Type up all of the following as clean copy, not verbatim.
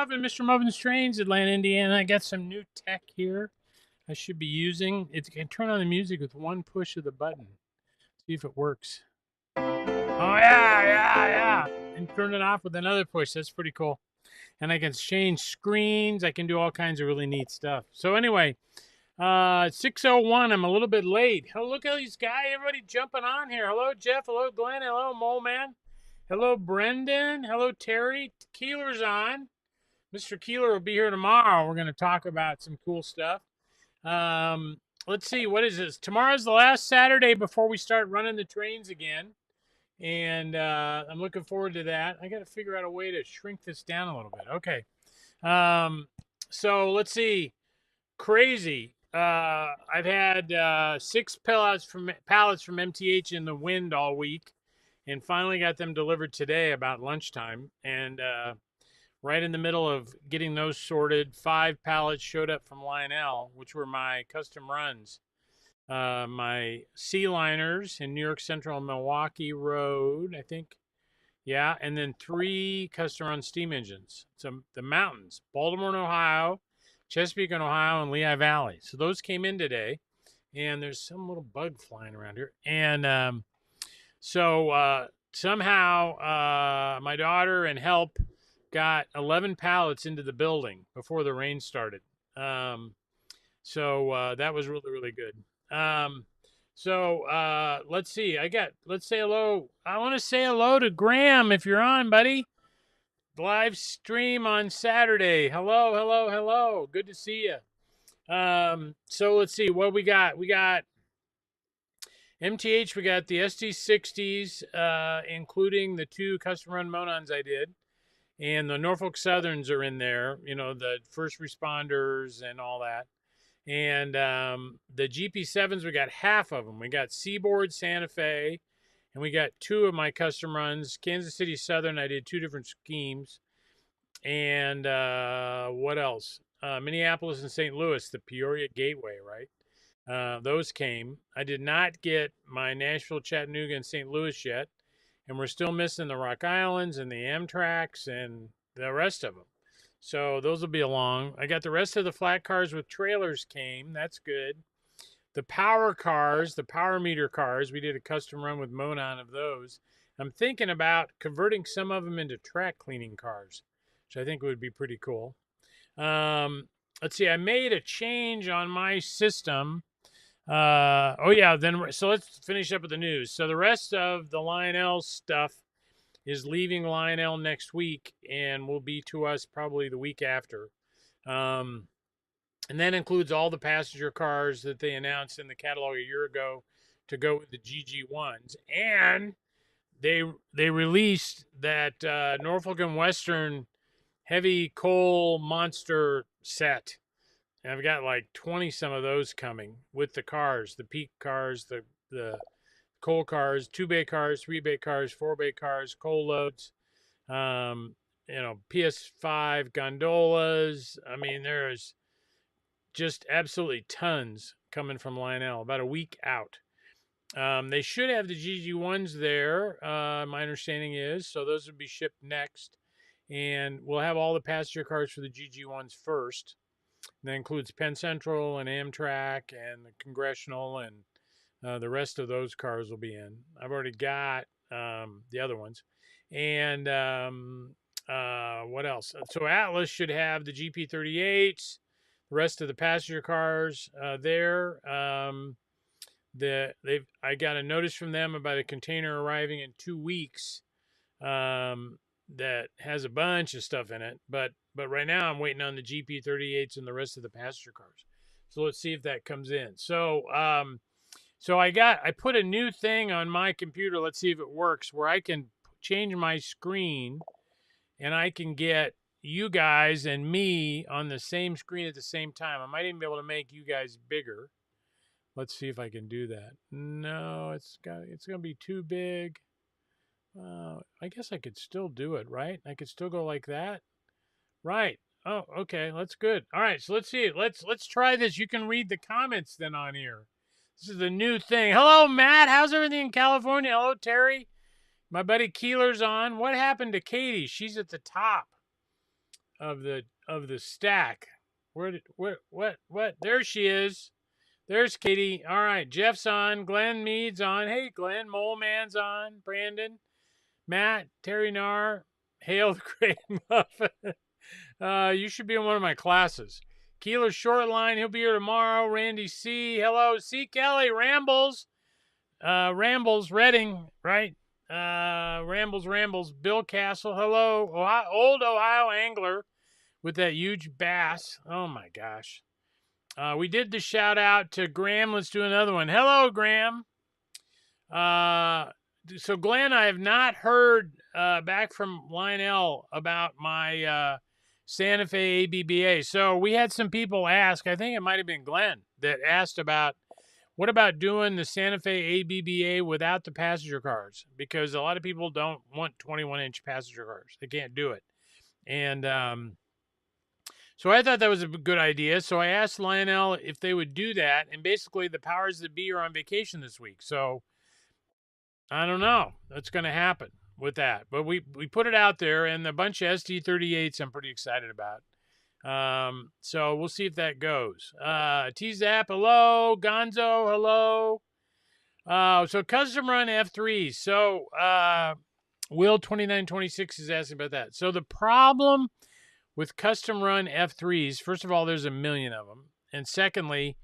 Mr. Muffin's Trains, Atlanta, Indiana. I got some new tech here I should be using. It can turn on the music with one push of the button. See if it works. Oh, yeah. And turn it off with another push. That's pretty cool. And I can change screens. I can do all kinds of really neat stuff. So anyway, 6:01. I'm a little bit late. Oh, look at these guys. Everybody jumping on here. Hello, Jeff. Hello, Glenn. Hello, Mole Man. Hello, Brendan. Hello, Terry. Keeler's on. Mr. Keeler will be here tomorrow. We're going to talk about some cool stuff. Let's see. What is this? Tomorrow's the last Saturday before we start running the trains again. And I'm looking forward to that. I got to figure out a way to shrink this down a little bit. Okay. So let's see. Crazy. I've had 6 pallets from MTH in the wind all week, and finally got them delivered today about lunchtime. And right in the middle of getting those sorted, 5 pallets showed up from Lionel, which were my custom runs. My sea liners in New York Central and Milwaukee Road, I think. Yeah, and then 3 custom run steam engines. So the mountains, Baltimore and Ohio, Chesapeake and Ohio, and Lehigh Valley. So those came in today, and there's some little bug flying around here. And somehow my daughter and help got 11 pallets into the building before the rain started. So that was really, really good. Let's see. Let's say hello. I want to say hello to Graham if you're on, buddy. Live stream on Saturday. Hello. Good to see you. So let's see what we got. We got MTH. We got the SD60s, including the 2 custom run Monons I did. And the Norfolk Southerns are in there, you know, the first responders and all that. And the GP7s, we got half of them. We got Seaboard, Santa Fe, and we got 2 of my custom runs. Kansas City Southern, I did 2 different schemes. And what else? Minneapolis and St. Louis, the Peoria Gateway, right? Those came. I did not get my Nashville, Chattanooga, and St. Louis yet. And we're still missing the Rock Islands and the Amtraks and the rest of them. So those will be along. I got the rest of the flat cars with trailers came. That's good. The power cars, the power meter cars, we did a custom run with Monon of those. I'm thinking about converting some of them into track cleaning cars, which I think would be pretty cool. Let's see. I made a change on my system. So let's finish up with the news. So the rest of the Lionel stuff is leaving Lionel next week and will be to us probably the week after. And that includes all the passenger cars that they announced in the catalog a year ago to go with the GG1s. And they released that Norfolk and Western heavy coal monster set. And I've got like 20 some of those coming with the cars, the peak cars, the coal cars, 2-bay cars, 3-bay cars, 4-bay cars, coal loads, PS5 gondolas. I mean, there's just absolutely tons coming from Lionel, about a week out. They should have the GG1s there, my understanding is, so those would be shipped next. And we'll have all the passenger cars for the GG1s first. And that includes Penn Central and Amtrak and the Congressional, and the rest of those cars will be in. I've already got the other ones. And what else? So Atlas should have the GP38s, the rest of the passenger cars there. I got a notice from them about a container arriving in 2 weeks that has a bunch of stuff in it. But right now I'm waiting on the GP38s and the rest of the passenger cars. So let's see if that comes in. So I put a new thing on my computer. Let's see if it works, where I can change my screen and I can get you guys and me on the same screen at the same time. I might even be able to make you guys bigger. Let's see if I can do that. No, it's going to be too big. I guess I could still do it, right? I could still go like that. Right. Oh, okay. That's good. All right. So let's see it. Let's try this. You can read the comments then on here. This is a new thing. Hello, Matt. How's everything in California? Hello, Terry. My buddy Keeler's on. What happened to Katie? She's at the top. of the stack. What? There she is. There's Katie. All right, Jeff's on. Glenn Mead's on. Hey, Glenn. Mole Man's on. Brandon, Matt, Terry Nar. Hail the Great Muffin. You should be in one of my classes. Keeler Shortline. He'll be here tomorrow. Randy C. Hello, C. Kelly. Rambles. Rambles Redding. Right. Rambles. Bill Castle. Hello, old Ohio angler with that huge bass. Oh my gosh. We did the shout out to Graham. Let's do another one. Hello, Graham. So Glenn, I have not heard back from Lionel about my Santa Fe ABBA. So we had some people ask, I think it might have been Glenn, that asked about, what about doing the Santa Fe ABBA without the passenger cars? Because a lot of people don't want 21-inch passenger cars. They can't do it. And so I thought that was a good idea. So I asked Lionel if they would do that. And basically the powers that be are on vacation this week. So I don't know what's going to happen with that. But we put it out there, and a bunch of ST38s I'm pretty excited about. So we'll see if that goes. T-Zap, hello. Gonzo, hello. So custom run F3s. So Will 2926 is asking about that. So the problem with custom run F3s, first of all, there's a million of them. And secondly,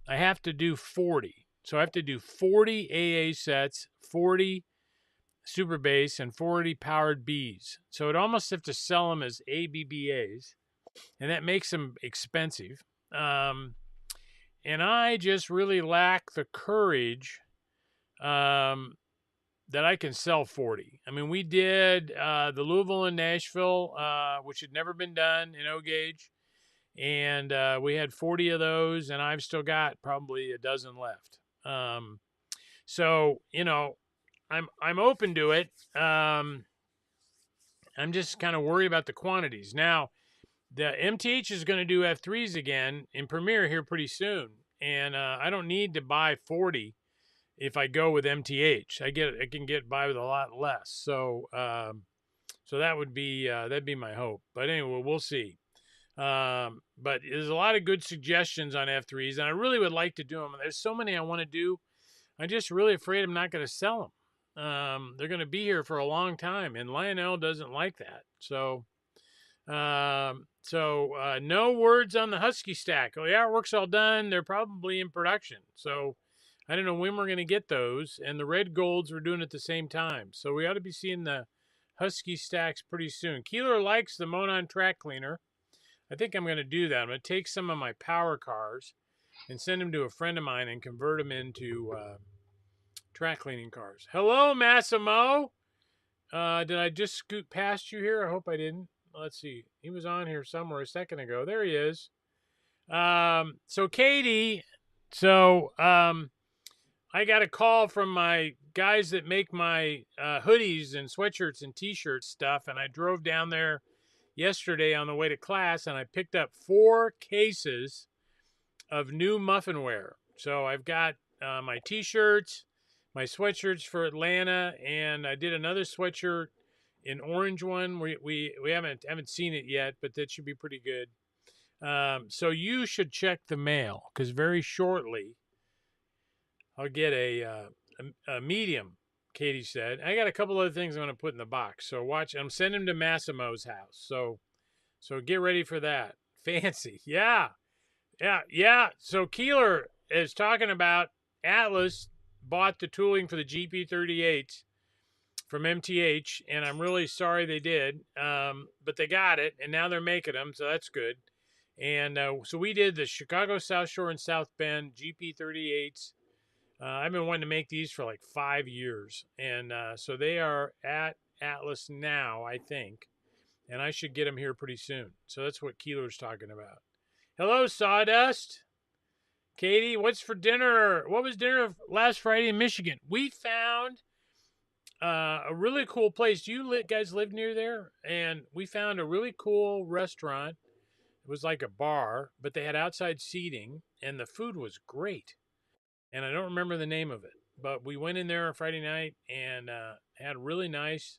I have to do 40. So I have to do 40 AA sets, 40 super bass, and 40 powered Bs. So I'd almost have to sell them as ABBAs. And that makes them expensive. And I just really lack the courage that I can sell 40. I mean, we did the Louisville and Nashville, which had never been done in O-gauge. And we had 40 of those, and I've still got probably a dozen left. So, you know, I'm open to it. I'm just kind of worried about the quantities. Now, the MTH is going to do F3s again in Premiere here pretty soon. And I don't need to buy 40 if I go with MTH. I can get by with a lot less. So so that would be that'd be my hope. But anyway, we'll see. But there's a lot of good suggestions on F3s, and I really would like to do them. There's so many I want to do. I'm just really afraid I'm not going to sell them. They're going to be here for a long time, and Lionel doesn't like that. So no words on the Husky stack. Oh, the artwork's all done. They're probably in production. So I don't know when we're going to get those. And the red golds we're doing at the same time. So we ought to be seeing the Husky stacks pretty soon. Keeler likes the Monon track cleaner. I think I'm going to do that. I'm going to take some of my power cars and send them to a friend of mine and convert them into track cleaning cars. Hello, Massimo. Did I just scoot past you here? I hope I didn't. Let's see. He was on here somewhere a second ago. There he is. So Katie, I got a call from my guys that make my hoodies and sweatshirts and t-shirts stuff, and I drove down there yesterday on the way to class, and I picked up 4 cases of new Muffinware. So I've got my t-shirts, my sweatshirts for Atlanta, and I did another sweatshirt in orange one. We haven't seen it yet, but that should be pretty good. So you should check the mail, because very shortly I'll get a medium, Katie said. I got a couple other things I'm going to put in the box. So watch. I'm sending them to Massimo's house. So get ready for that. Fancy. Yeah. So Keeler is talking about Atlas bought the tooling for the GP38s from MTH, and I'm really sorry they did. But they got it, and now they're making them, so that's good. And so we did the Chicago South Shore and South Bend GP38s. I've been wanting to make these for like 5 years. And so they are at Atlas now, I think. And I should get them here pretty soon. So that's what Keeler's talking about. Hello, Sawdust. Katie, what's for dinner? What was dinner last Friday in Michigan? We found a really cool place. Do you guys live near there? And we found a really cool restaurant. It was like a bar, but they had outside seating, and the food was great. And I don't remember the name of it, but we went in there on Friday night and had really nice.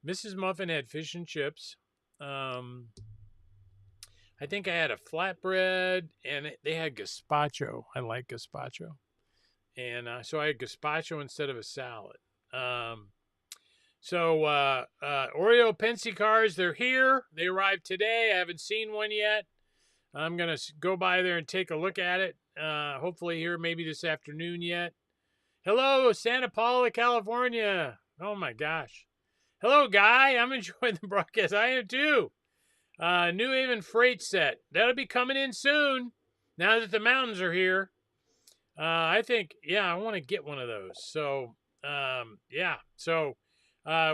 Mrs. Muffin had fish and chips. I think I had a flatbread, and they had gazpacho. I like gazpacho. And so I had gazpacho instead of a salad. Um, Oreo Pensy cars, they're here. They arrived today. I haven't seen one yet. I'm going to go by there and take a look at it. Hopefully here maybe this afternoon yet. Hello, Santa Paula, California. Oh my gosh. Hello, Guy. I'm enjoying the broadcast. I am too. New Haven freight set. That'll be coming in soon. Now that the mountains are here. I think, I want to get one of those. So,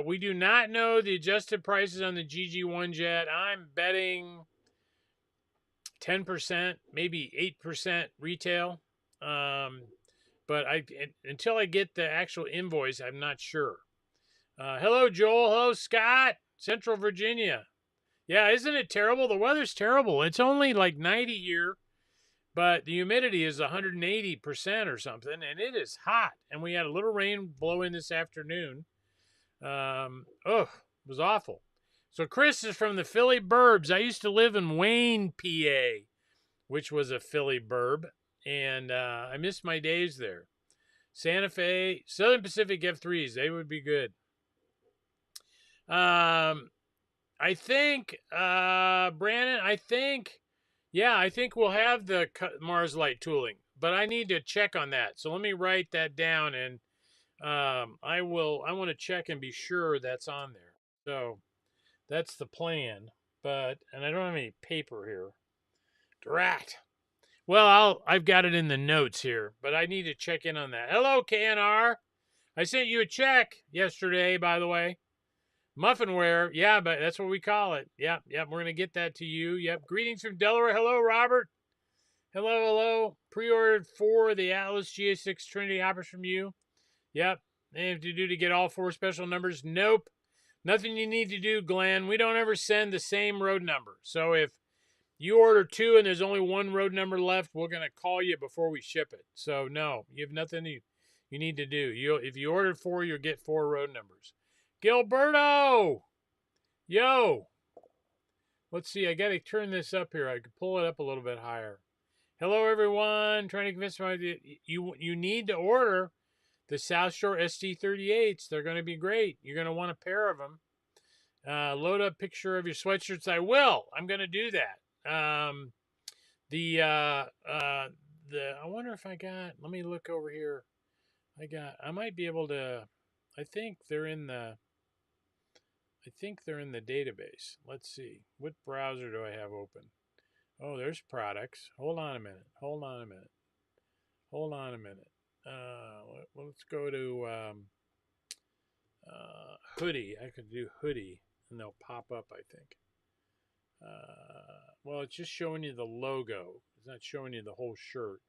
we do not know the adjusted prices on the GG1 jet. I'm betting 10%, maybe 8% retail. But until I get the actual invoice, I'm not sure. Hello, Joel. Hello, Scott. Central Virginia. Yeah, isn't it terrible? The weather's terrible. It's only like 90 here, but the humidity is 180% or something, and it is hot. And we had a little rain blow in this afternoon. It was awful. So Chris is from the Philly burbs. I used to live in Wayne, PA, which was a Philly burb, and I miss my days there. Santa Fe, Southern Pacific F3s, they would be good. I think, Brandon, I think we'll have the Mars Light tooling, but I need to check on that. So let me write that down, and I want to check and be sure that's on there. So that's the plan, and I don't have any paper here. Drat. Well, I've got it in the notes here, but I need to check in on that. Hello, KNR. I sent you a check yesterday, by the way. Muffinware, yeah, but that's what we call it. Yep, we're going to get that to you. Yep, greetings from Delaware. Hello, Robert. Hello. Pre-ordered 4 of the Atlas GA6 Trinity hoppers from you. Yep, anything to do to get all 4 special numbers? Nope. Nothing you need to do, Glenn. We don't ever send the same road number. So if you order 2 and there's only 1 road number left, we're going to call you before we ship it. So no, you have nothing you need to do. If you ordered 4, you'll get 4 road numbers. Gilberto! Yo! Let's see, I got to turn this up here. I could pull it up a little bit higher. Hello, everyone. Trying to convince you need to order the South Shore ST38s. They're going to be great. You're going to want a pair of them. Load up picture of your sweatshirts. I will. I'm going to do that. I wonder if I got, let me look over here. I might be able to, I think they're in the database. Let's see. What browser do I have open? Oh, there's products. Hold on a minute. Let's go to hoodie. I could do hoodie, and they'll pop up, I think. Well, it's just showing you the logo. It's not showing you the whole shirt.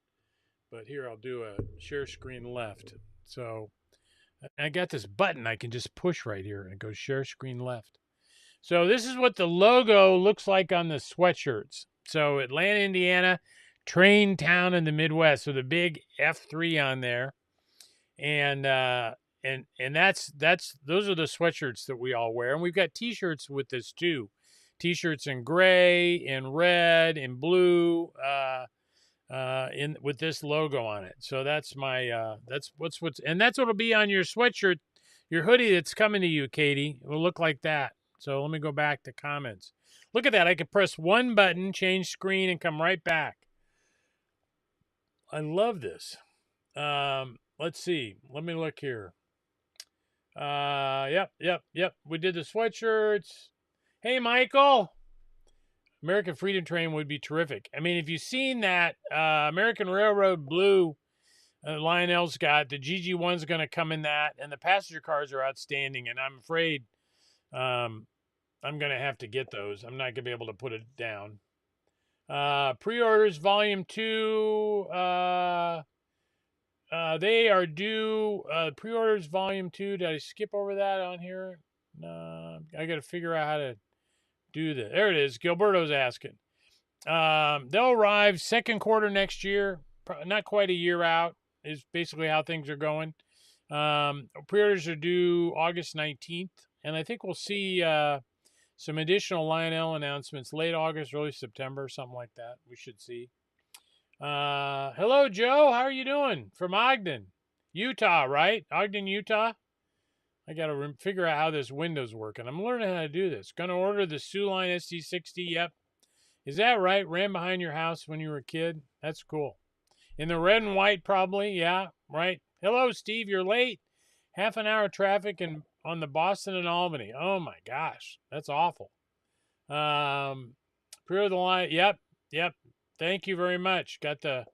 But here, I'll do a share screen left. So I got this button I can just push right here, and it goes share screen left. So this is what the logo looks like on the sweatshirts. So Atlanta, Indiana, train town in the Midwest with a big F3 on there. And that's those are the sweatshirts that we all wear. And we've got t-shirts with this too. T-shirts in gray, in red, in blue, with this logo on it. So that's my that's what'll be on your sweatshirt, your hoodie that's coming to you, Katie. It will look like that. So let me go back to comments. Look at that. I could press one button, change screen, and come right back. I love this. Let's see. Let me look here. Yep. We did the sweatshirts. Hey, Michael. American Freedom Train would be terrific. I mean, if you've seen that American Railroad Blue Lionel's got, the GG1's going to come in that, and the passenger cars are outstanding, and I'm afraid I'm going to have to get those. I'm not going to be able to put it down. Pre-orders Volume 2, they are due. Pre-orders Volume 2, did I skip over that on here? No, I got to figure out how to do that. There it is. Gilberto's asking. They'll arrive second quarter next year. Not quite a year out is basically how things are going. Pre-orders are due August 19th. And I think we'll see some additional Lionel announcements late August, early September, something like that. We should see. Hello, Joe. How are you doing? From Ogden, Utah, right? Ogden, Utah. I got to figure out how this window's working. I'm learning how to do this. Going to order the Sioux Line ST60. Yep. Is that right? Ran behind your house when you were a kid? That's cool. In the red and white, probably. Yeah, right. Hello, Steve. You're late. Half an hour traffic on the Boston and Albany. Oh, my gosh. That's awful. Preorder the line. Yep. Thank you very much. Got the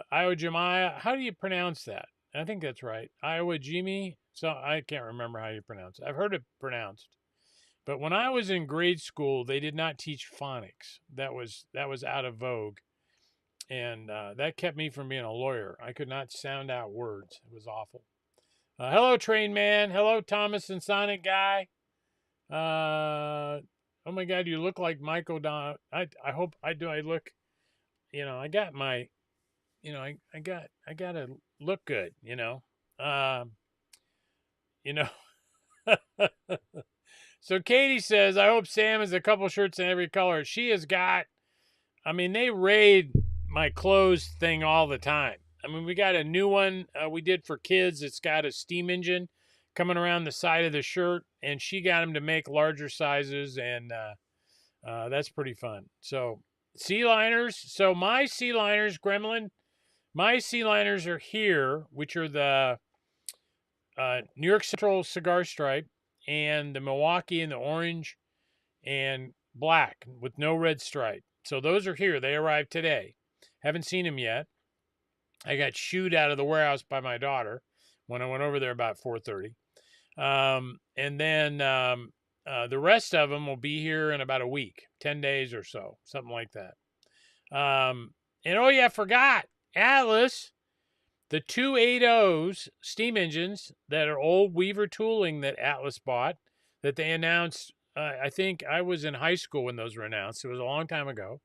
Iowa Jemiah. How do you pronounce that? I think that's right. Iowa Jimmy. So I can't remember how you pronounce it. I've heard it pronounced. But when I was in grade school, they did not teach phonics. That was out of vogue. And that kept me from being a lawyer. I could not sound out words. It was awful. Hello, Train Man. Hello, Thomas and Sonic Guy. Oh my God, you look like Mike O'Donnell. I hope I do. I look, I got my, I got to look good, So Katie says, I hope Sam has a couple shirts in every color. She has got, they raid my clothes thing all the time. We got a new one we did for kids. It's got a steam engine coming around the side of the shirt, and she got them to make larger sizes, and that's pretty fun. So sea liners. So my sea liners, Gremlin, my sea liners are here, which are the New York Central cigar stripe and the Milwaukee in the orange and black with no red stripe. So those are here. They arrived today. Haven't seen them yet. I got shooed out of the warehouse by my daughter when I went over there about 4:30. And then the rest of them will be here in about a week, 10 days or so, something like that. And oh yeah, I forgot, Atlas, the 280s steam engines that are old Weaver tooling that Atlas bought, that they announced, I think I was in high school when those were announced. It was a long time ago.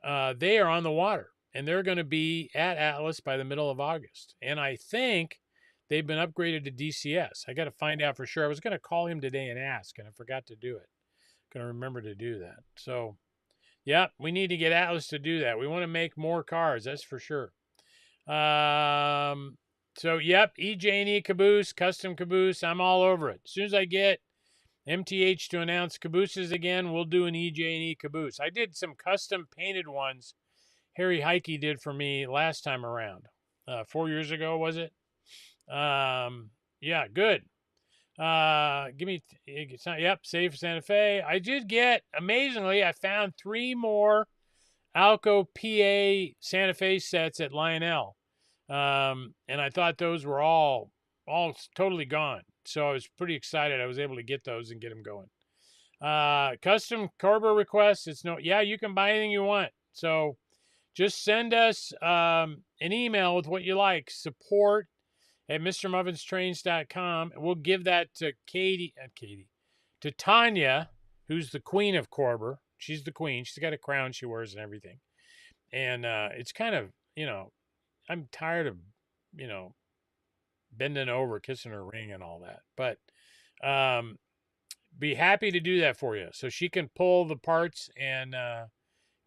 They are on the water, and they're going to be at Atlas by the middle of August. And I think they've been upgraded to DCS. I got to find out for sure. I was going to call him today and ask, and I forgot to do it. Going to remember to do that. So, yeah, we need to get Atlas to do that. We want to make more cars, that's for sure. So, yep, EJ&E caboose, custom caboose. I'm all over it. As soon as I get MTH to announce cabooses again, we'll do an EJ&E caboose. I did some custom painted ones Harry Heike did for me last time around. 4 years ago, was it? Yeah, good. Yep, save for Santa Fe. I did get, amazingly, I found 3 more Alco PA Santa Fe sets at Lionel. And I thought those were all totally gone. So I was pretty excited I was able to get those and get them going. Custom Corber requests. You can buy anything you want. So just send us an email with what you like. Support at MrMuffin'sTrains.com. We'll give that to to Tanya, who's the queen of Corber. She's the queen. She's got a crown she wears and everything. And it's kind of, I'm tired of, bending over, kissing her ring and all that. But be happy to do that for you. So she can pull the parts and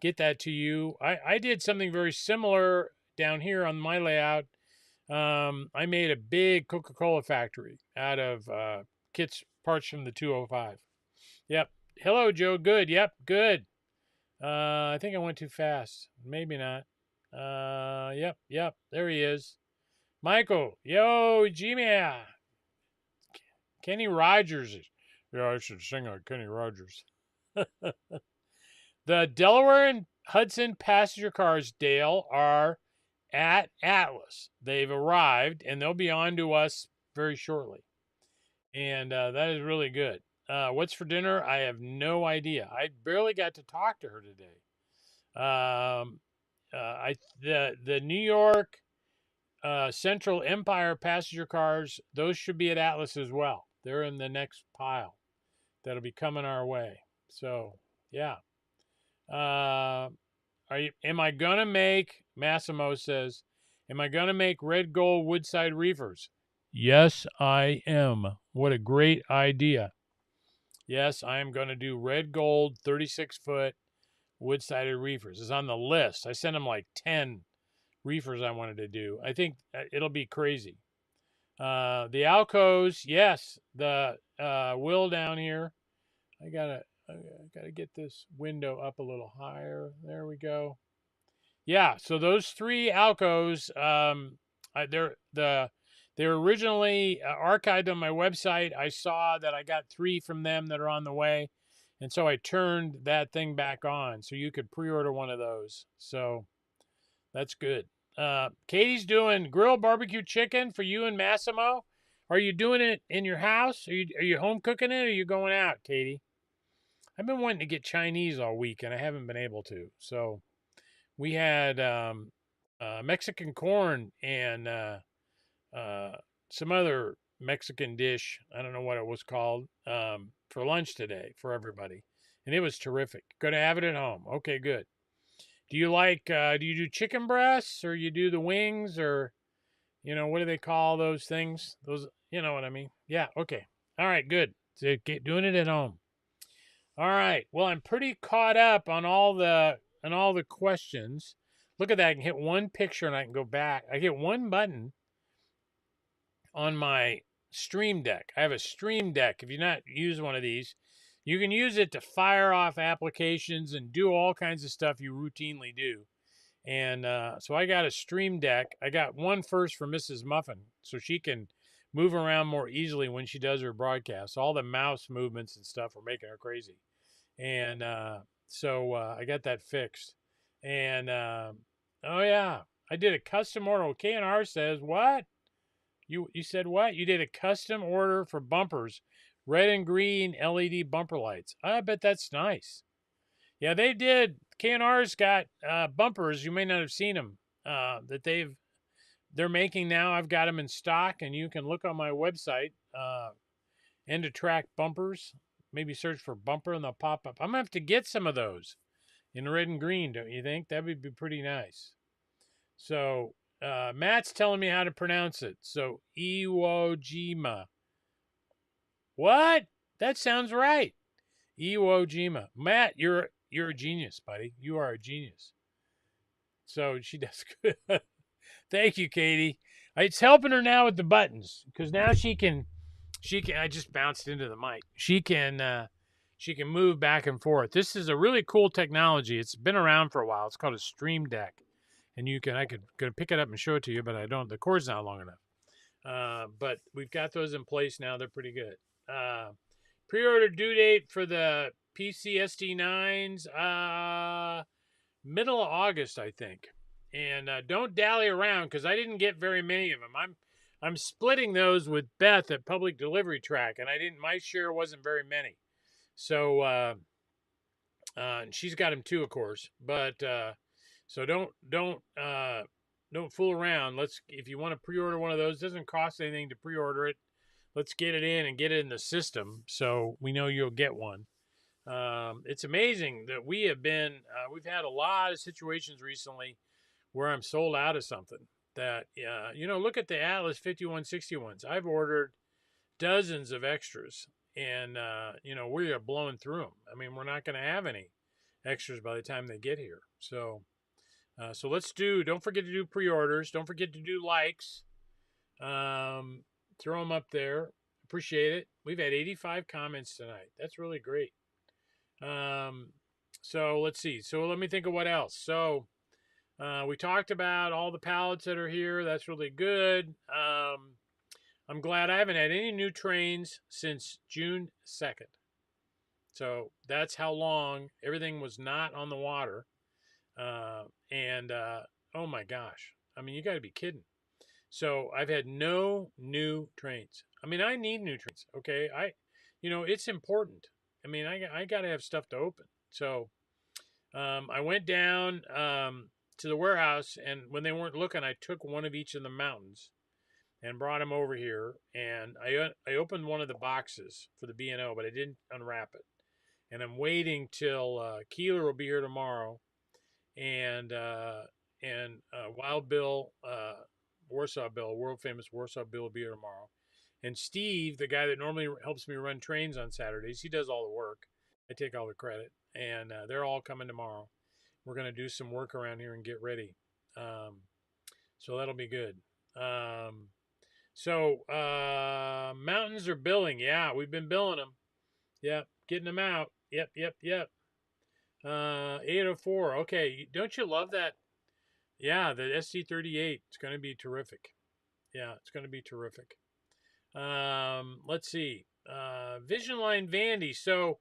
get that to you. I did something very similar down here on my layout. I made a big Coca-Cola factory out of parts from the 205. Yep. Hello, Joe. Good. Yep. Good. I think I went too fast. Maybe not. Yep. There he is. Michael. Yo, Jimmy. Kenny Rogers. Yeah, I should sing like Kenny Rogers. The Delaware and Hudson passenger cars, Dale, are at Atlas. They've arrived, and they'll be on to us very shortly. And that is really good. What's for dinner? I have no idea. I barely got to talk to her today. The New York Central Empire passenger cars, those should be at Atlas as well. They're in the next pile that'll be coming our way. So, yeah. Am I going to make, Massimo says, am I going to make red gold Woodside reefers? Yes, I am. What a great idea. Yes, I am going to do red gold 36-foot wood-sided reefers. It's on the list. I sent him like 10 reefers I wanted to do. I think it'll be crazy. The Alcos, yes, the Will down here. I gotta get this window up a little higher. There we go. Yeah, so those 3 Alcos, they're originally archived on my website. I saw that I got 3 from them that are on the way, and so I turned that thing back on, so you could pre-order one of those. So that's good. Katie's doing grilled barbecue chicken for you and Massimo. Are you doing it in your house? Are you home cooking it, or are you going out, Katie? I've been wanting to get Chinese all week, and I haven't been able to. So we had Mexican corn and some other Mexican dish. I don't know what it was called for lunch today for everybody, and it was terrific. Going to have it at home. Okay, good. Do you like? Do you do chicken breasts, or you do the wings, or what do they call those things? Those, you know what I mean? Yeah. Okay. All right. Good. So get doing it at home. All right. Well, I'm pretty caught up on all the questions. Look at that. I can hit one picture and I can go back. I hit one button on my Stream Deck. I have a Stream Deck. If you've not used one of these, you can use it to fire off applications and do all kinds of stuff you routinely do. And so I got a Stream Deck. I got one first for Mrs. Muffin so she can move around more easily when she does her broadcasts. All the mouse movements and stuff are making her crazy. And so I got that fixed. And oh yeah, I did a custom order. K&R says, what? You said what? You did a custom order for bumpers, red and green LED bumper lights. I bet that's nice. Yeah, they did. K&R's got bumpers. You may not have seen them that they're making now. I've got them in stock, and you can look on my website, End to Track Bumpers. Maybe search for bumper, and they'll pop up. I'm gonna have to get some of those in red and green. Don't you think that would be pretty nice? So Matt's telling me how to pronounce it. So Iwo Jima. What? That sounds right. Iwo Jima. Matt, you're a genius, buddy. You are a genius. So she does good. Thank you, Katie. It's helping her now with the buttons because now she can. I just bounced into the mic. She can move back and forth. This is a really cool technology. It's been around for a while. It's called a Stream Deck, and I could pick it up and show it to you, but I don't. The cord's not long enough. But we've got those in place now. They're pretty good. Pre-order due date for the PC SD9s, middle of August, I think. And don't dally around because I didn't get very many of them. I'm splitting those with Beth at Public Delivery Track, and my share wasn't very many. So and she's got them too, of course. But so don't fool around. If you want to pre-order one of those, it doesn't cost anything to pre-order it. Let's get it in and get it in the system so we know you'll get one. It's amazing that we've had a lot of situations recently where I'm sold out of something that, look at the Atlas 5161s. I've ordered dozens of extras and, we are blowing through them. I mean, we're not going to have any extras by the time they get here. So don't forget to do pre-orders. Don't forget to do likes. Throw them up there. Appreciate it. We've had 85 comments tonight. That's really great. So let's see. So let me think of what else. So we talked about all the pallets that are here. That's really good. I'm glad I haven't had any new trains since June 2nd. So that's how long everything was not on the water. Oh my gosh. I mean, you got to be kidding. So I've had no new trains. I mean, I need new trains. Okay. It's important. I mean, I got to have stuff to open. So I went down to the warehouse, and when they weren't looking, I took one of each of the mountains and brought them over here. And I opened one of the boxes for the B&O, but I didn't unwrap it. And I'm waiting till Keeler will be here tomorrow, and Wild Bill, Warsaw Bill, world famous Warsaw Bill will be here tomorrow. And Steve, the guy that normally helps me run trains on Saturdays, he does all the work. I take all the credit. And they're all coming tomorrow. We're going to do some work around here and get ready. So that'll be good. Mountains are billing. Yeah, we've been billing them. Yep, getting them out. Yep. 804. Okay, don't you love that? Yeah, the SC38. It's going to be terrific. Yeah, it's going to be terrific. Let's see. Vision Line Vandy. So,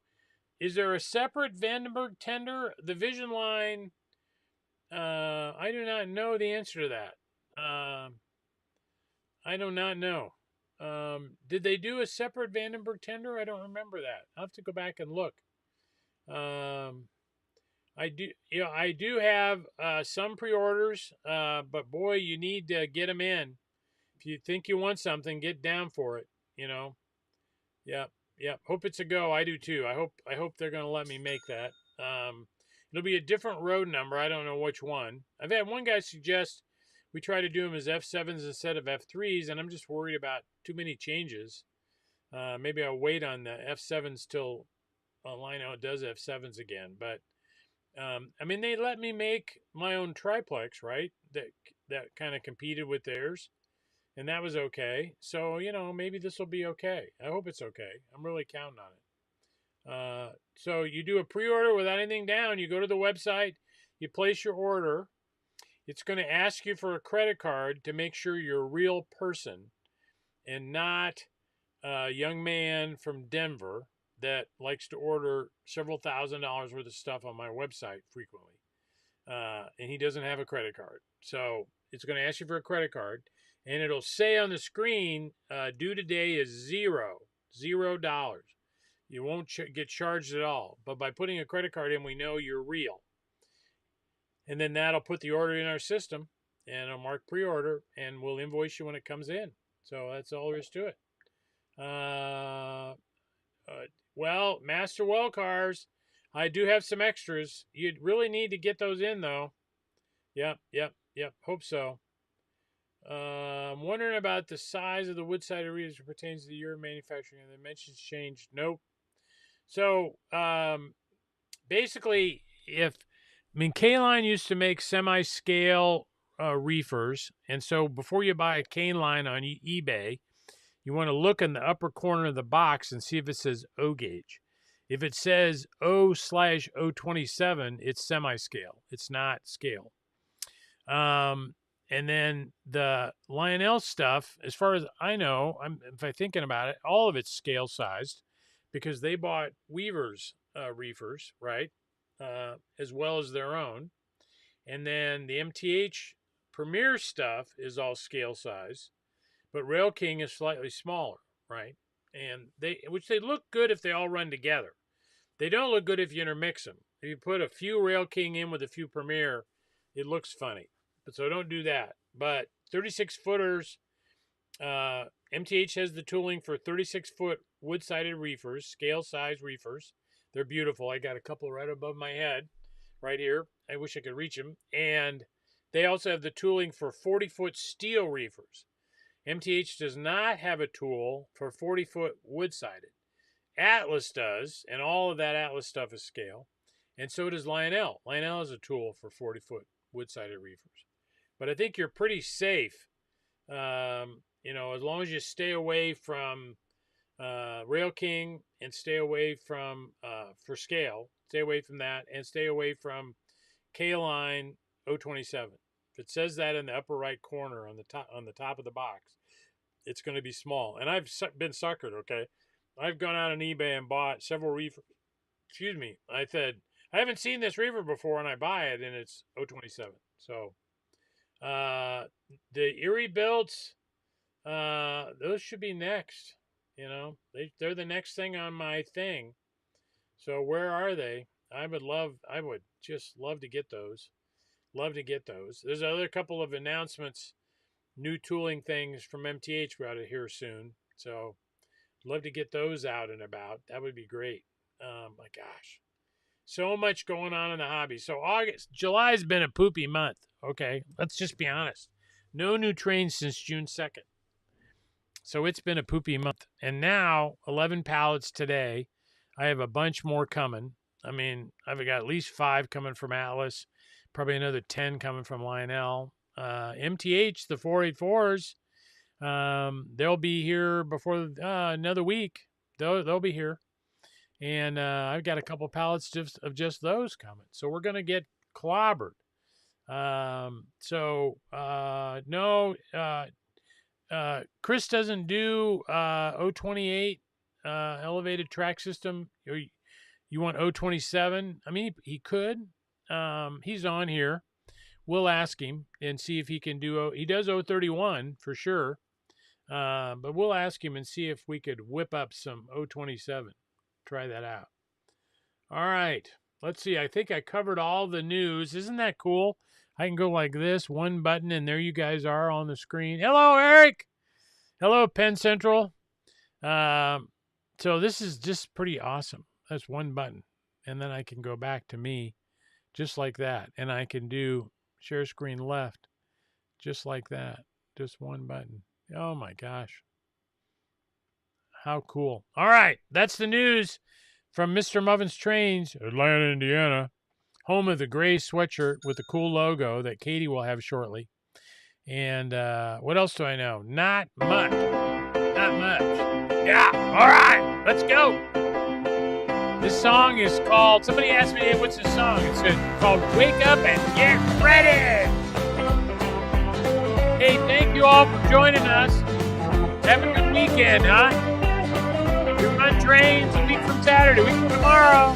is there a separate Vandenberg tender? The Vision Line. I do not know the answer to that. I do not know. Did they do a separate Vandenberg tender? I don't remember that. I'll have to go back and look. I do have some pre-orders, but boy, you need to get them in. If you think you want something, get down for it. Yep. Hope it's a go. I do too. I hope they're going to let me make that. It'll be a different road number. I don't know which one. I've had one guy suggest we try to do them as F7s instead of F3s, and I'm just worried about too many changes. Maybe I'll wait on the F7s till Lionel does F7s again. But they let me make my own triplex, right? That kind of competed with theirs, and that was okay. So maybe this will be okay. I hope it's okay. I'm really counting on it. So you do a pre-order without anything down. You go to the website, you place your order. It's going to ask you for a credit card to make sure you're a real person and not a young man from Denver that likes to order several $1,000s worth of stuff on my website frequently. And he doesn't have a credit card. So it's going to ask you for a credit card. And it'll say on the screen, due today is $0. You won't get charged at all. But by putting a credit card in, we know you're real. And then that'll put the order in our system, and it'll mark pre-order, and we'll invoice you when it comes in. So that's all there is to it. Well, Master Well cars, I do have some extras. You'd really need to get those in, though. Yep. Hope so. I'm wondering about the size of the wood-sided readers as pertains to the year of manufacturing. The dimensions changed. Nope. So, basically, K-Line used to make semi-scale reefers, and so before you buy a K-Line on eBay, you want to look in the upper corner of the box and see if it says O gauge. If it says O/027, it's semi-scale. It's not scale. And then the Lionel stuff, as far as I know, if I'm thinking about it, all of it's scale sized because they bought Weaver's reefers, right? As well as their own. And then the MTH Premier stuff is all scale size, but Rail King is slightly smaller, right? And which they look good if they all run together. They don't look good if you intermix them. If you put a few Rail King in with a few Premier, it looks funny. But so don't do that. But 36 footers, MTH has the tooling for 36-foot wood-sided reefers, scale size reefers. They're beautiful. I got a couple right above my head, right here. I wish I could reach them. And they also have the tooling for 40-foot steel reefers. MTH does not have a tool for 40-foot wood-sided. Atlas does, and all of that Atlas stuff is scale. And so does Lionel. Lionel has a tool for 40-foot wood-sided reefers. But I think you're pretty safe, as long as you stay away from Rail King and stay away from, for scale, stay away from that and stay away from K-Line 027. If it says that in the upper right corner on the top of the box, it's going to be small. And I've been suckered, okay? I've gone out on eBay and bought several reefers. Excuse me. I said, I haven't seen this reefer before, and I buy it, and it's 027. So, the Erie belts, those should be next. They're the next thing on my thing. So where are they? I would just love to get those. There's another couple of announcements, new tooling things from MTH we're out of here soon. So love to get those out and about. That would be great. My gosh. So much going on in the hobby. So July's been a poopy month. Okay, let's just be honest. No new trains since June 2nd. So it's been a poopy month. And now 11 pallets today. I have a bunch more coming. I mean, I've got at least 5 coming from Atlas, probably another 10 coming from Lionel. MTH, the 484s, they'll be here before another week. They'll be here. And I've got a couple pallets of just those coming. So we're going to get clobbered. No, Chris doesn't do 028 elevated track system. You want 027? I mean, he could. He's on here. We'll ask him and see if he can do. He does 031 for sure. But we'll ask him and see if we could whip up some 027. Try that out. All right. Let's see. I think I covered all the news. Isn't that cool? I can go like this, one button, and there you guys are on the screen. Hello, Eric. Hello, Penn Central. So this is just pretty awesome. That's one button. And then I can go back to me just like that. And I can do share screen left just like that. Just one button. Oh, my gosh. How cool. All right. That's the news from Mr. Muffin's Trains, Atlanta, Indiana. Home of the gray sweatshirt with the cool logo that Katie will have shortly. And what else do I know? Not much. Not much. Yeah. All right. Let's go. This song is called, somebody asked me, hey, what's this song? It's called Wake Up and Get Ready. Hey, thank you all for joining us. Have a good weekend, huh? We run trains a week from Saturday, a week from tomorrow.